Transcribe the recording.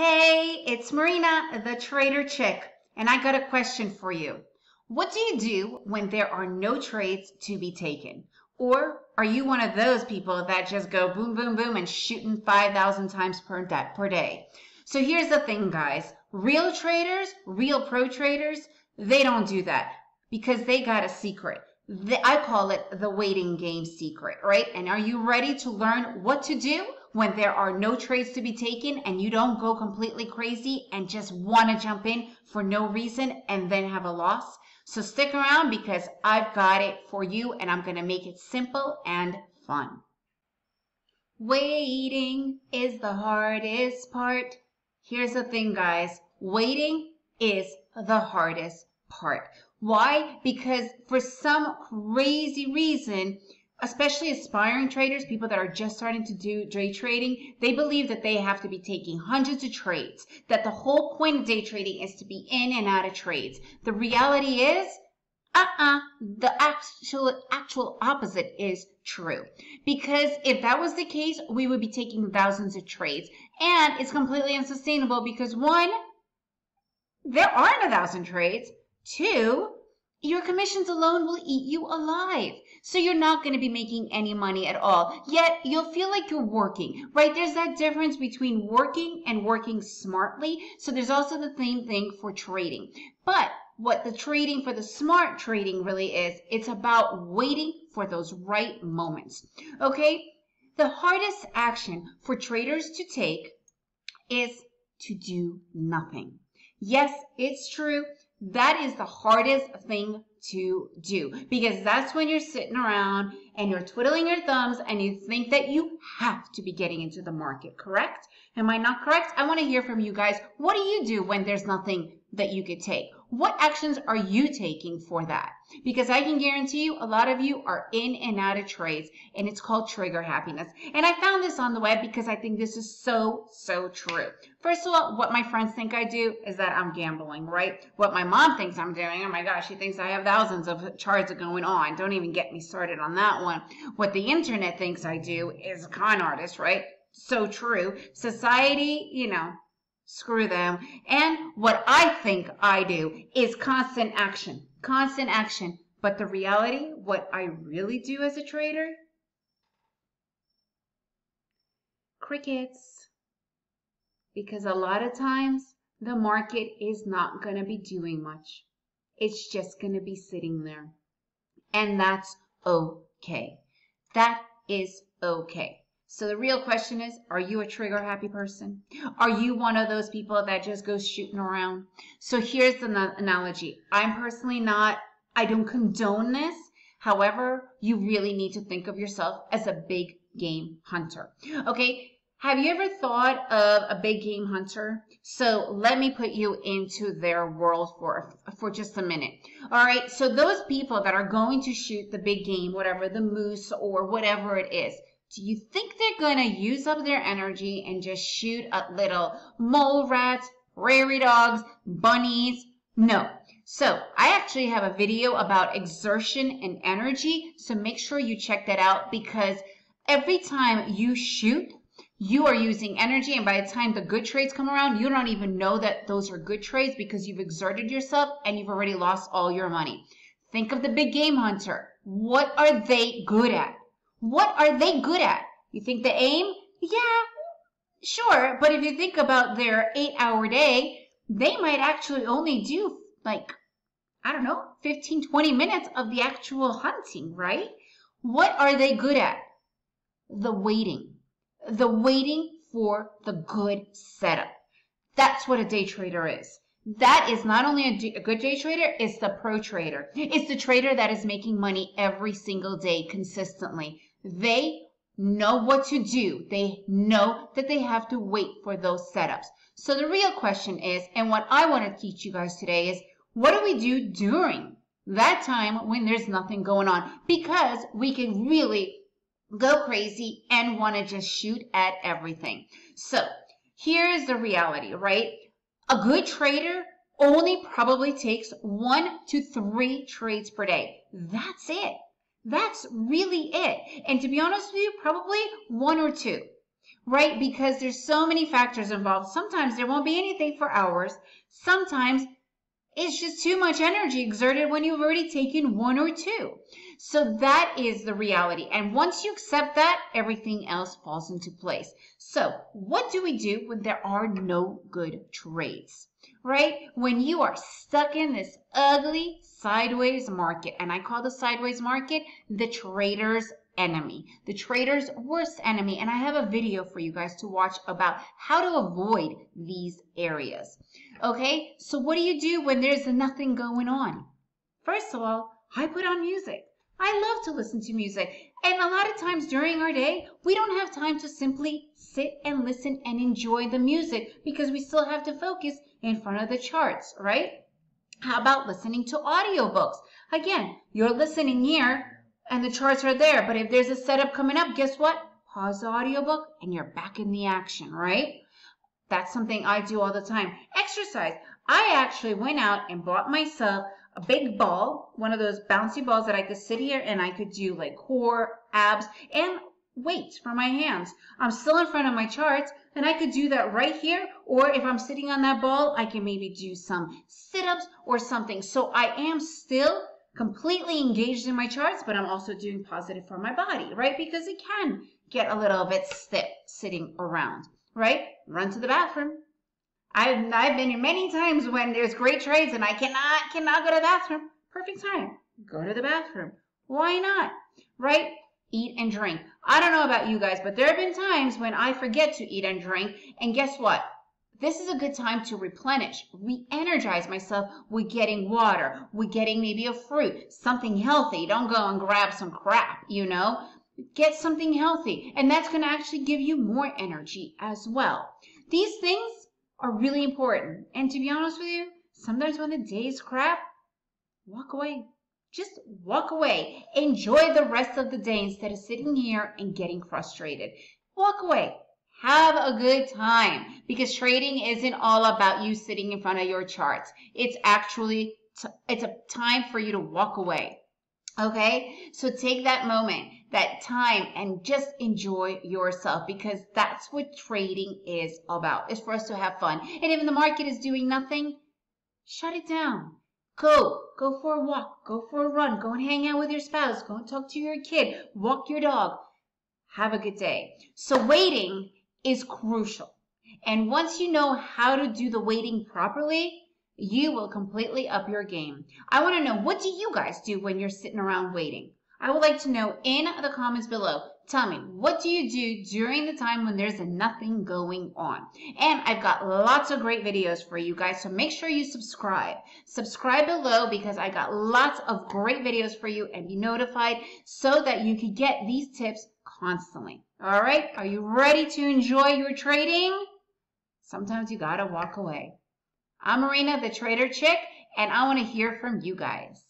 Hey, it's Marina, the Trader Chick, and I got a question for you. What do you do when there are no trades to be taken? Or are you one of those people that just go boom, boom, boom and shooting 5,000 times per day? So here's the thing, guys. Real traders, real pro traders, they don't do that because they got a secret. I call it the waiting game secret, right? And are you ready to learn what to do when there are no trades to be taken and you don't go completely crazy and just want to jump in for no reason and then have a loss? So stick around because I've got it for you and I'm going to make it simple and fun. Waiting is the hardest part. Here's the thing, guys. Waiting is the hardest part. Why? Because for some crazy reason, especially aspiring traders, people that are just starting to do day trading, they believe that they have to be taking hundreds of trades, that the whole point of day trading is to be in and out of trades. The reality is, the actual opposite is true. Because if that was the case, we would be taking thousands of trades. And it's completely unsustainable because one, there aren't 1,000 trades. Two, your commissions alone will eat you alive. So you're not going to be making any money at all. Yet you'll feel like you're working, right? There's that difference between working and working smartly. So there's also the same thing for trading. But what the trading for the smart trading really is, it's about waiting for those right moments. Okay? The hardest action for traders to take is to do nothing. Yes, it's true. That is the hardest thing to do because that's when you're sitting around and you're twiddling your thumbs and you think that you have to be getting into the market, correct? Am I not correct? I want to hear from you guys. What do you do when there's nothing that you could take? What actions are you taking for that? Because I can guarantee you a lot of you are in and out of trades and it's called trigger happiness. And I found this on the web because I think this is so true. First of all, what my friends think I do is that I'm gambling, right? What my mom thinks I'm doing, oh my gosh, she thinks I have thousands of charts going on. Don't even get me started on that one. What the internet thinks I do is a con artist, right? So true. Society, screw them. And what I think I do is constant action. Constant action. But the reality, what I really do as a trader? Crickets. Because a lot of times, the market is not going to be doing much. It's just going to be sitting there. And that's okay. That is okay. So the real question is, are you a trigger happy person? Are you one of those people that just goes shooting around? So here's the analogy. I'm personally not, I don't condone this. However, you really need to think of yourself as a big game hunter. Okay, have you ever thought of a big game hunter? So let me put you into their world for just a minute. All right, so those people that are going to shoot the big game, whatever, the moose or whatever it is, do you think they're going to use up their energy and just shoot at little mole rats, prairie dogs, bunnies? No. So I actually have a video about exertion and energy. So make sure you check that out because every time you shoot, you are using energy. And by the time the good trades come around, you don't even know that those are good trades because you've exerted yourself and you've already lost all your money. Think of the big game hunter. What are they good at? What are they good at? You think the aim? Yeah, sure. But if you think about their 8-hour day, they might actually only do 15, 20 minutes of the actual hunting, right? What are they good at? The waiting. The waiting for the good setup. That's what a day trader is. That is not only a good day trader, it's the pro trader. It's the trader that is making money every single day consistently. They know what to do. They know that they have to wait for those setups. So the real question is, and what I want to teach you guys today is, what do we do during that time when there's nothing going on? Because we can really go crazy and want to just shoot at everything. So here's the reality, right? A good trader only probably takes 1 to 3 trades per day. That's it. That's really it. And to be honest with you, probably 1 or 2. right? Because there's so many factors involved. Sometimes there won't be anything for hours. Sometimes it's just too much energy exerted when you've already taken one or two. So that is the reality. And once you accept that, everything else falls into place. So what do we do when there are no good trades, right? When you are stuck in this ugly sideways market, and I call the sideways market the trader's enemy, the trader's worst enemy. And I have a video for you guys to watch about how to avoid these areas. Okay, so what do you do when there's nothing going on? First of all, I put on music. I love to listen to music. And a lot of times during our day, we don't have time to simply sit and listen and enjoy the music because we still have to focus in front of the charts, right? How about listening to audiobooks? Again, you're listening here and the charts are there, but if there's a setup coming up, guess what? Pause the audiobook and you're back in the action, right? That's something I do all the time. Exercise. I actually went out and bought myself a big ball, one of those bouncy balls that I could sit here and I could do like core, abs, and weights for my hands. I'm still in front of my charts and I could do that right here. Or if I'm sitting on that ball, I can maybe do some sit-ups or something. So I am still completely engaged in my charts, but I'm also doing positive for my body, right? Because it can get a little bit stiff sitting around, right? Run to the bathroom. I've been in many times when there's great trades and I cannot go to the bathroom. Perfect time. Go to the bathroom. Why not? Right? Eat and drink. I don't know about you guys, but there have been times when I forget to eat and drink. And guess what? This is a good time to replenish, re-energize myself with getting water, with getting maybe a fruit, something healthy. Don't go and grab some crap, you know. Get something healthy. And that's going to actually give you more energy as well. These things are really important. And to be honest with you, sometimes when the day's crap, walk away. Just walk away. Enjoy the rest of the day instead of sitting here and getting frustrated. Walk away. Have a good time because trading isn't all about you sitting in front of your charts. It's actually, it's a time for you to walk away. Okay, so take that moment, that time, and just enjoy yourself because that's what trading is about. It's for us to have fun. And if the market is doing nothing, shut it down. Go for a walk, go for a run, go and hang out with your spouse, go and talk to your kid, walk your dog. Have a good day. So waiting is crucial. And once you know how to do the waiting properly, you will completely up your game. I want to know, what do you guys do when you're sitting around waiting? I would like to know in the comments below. Tell me, what do you do during the time when there's nothing going on? And I've got lots of great videos for you guys, so make sure you subscribe. Subscribe below because I got lots of great videos for you and be notified so that you can get these tips constantly. All right, are you ready to enjoy your trading? Sometimes you gotta walk away. I'm Marina, the Trader Chick, and I want to hear from you guys.